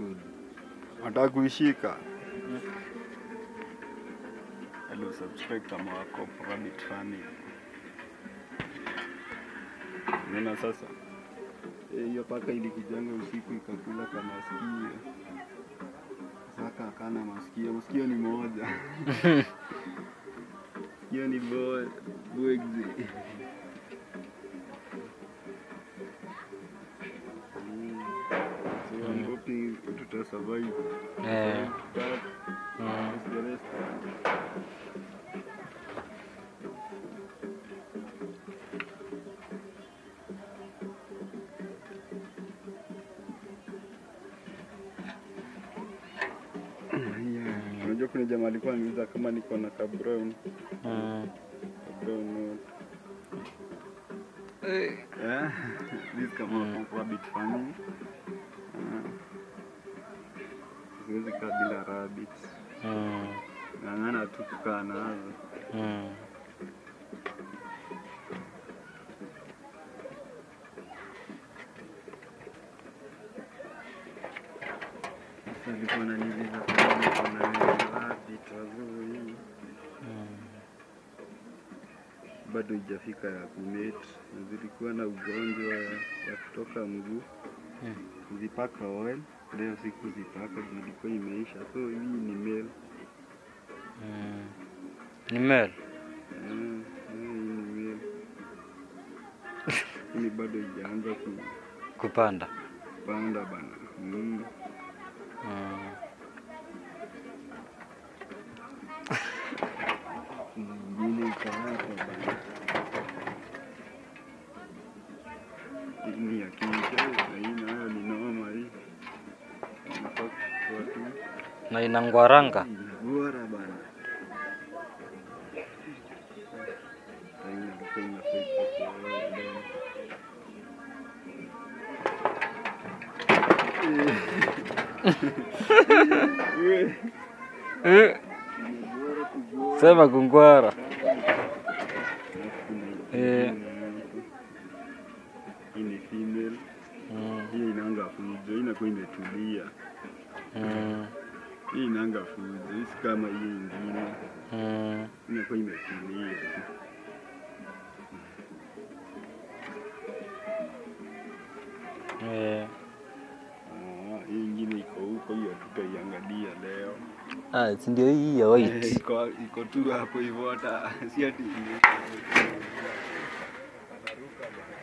food. Nataka kuishika. Hello, subscribe kama wako Rabbit Family. Unaona sasa? Hiyo paka ilikujanga usiku ikakula kama masikio. Saka kana masikio. Masikio ni moja. Masikio ni bwegzi. So I'm hoping to survive. Yeah. That's the rest. Unajua kuna jamaa alikuwa ananiuliza kama niko na ka brown. Brown. Yeah. This kama Rabbit Family. Siwezi kaa bila rabbits. Ng'ang'ana tu kukaa nazo. Alikuwa ananiuliza kama niko na rabbit wazuri. Bado haijafika ya kumate. Zilikuwa na ugonjwa ya kutoka mguu. Zipaka oil. Leo siku zipaka zilikuwa imeisha. So hii ni male. Ni male? Hii ni male. Hii bado haijaanza kupanda. Kupanda bana. Ngine ikaanza bana. Ni ya kinja, hii nayo ni noma hii. Na inangwaranga. Bora bana. Sema kungwara. Hii ni female. Hii inaanga fujo, inakuwa imetulia. Hii inaanga fujo, hii si kama hii ingine. Inakuwa imetulia. Hii ingine iko huko, hiyo tutaiangalia leo. Si ndio hii ya white. Iko tu hapo hivyo, hata si ati anaruka bana.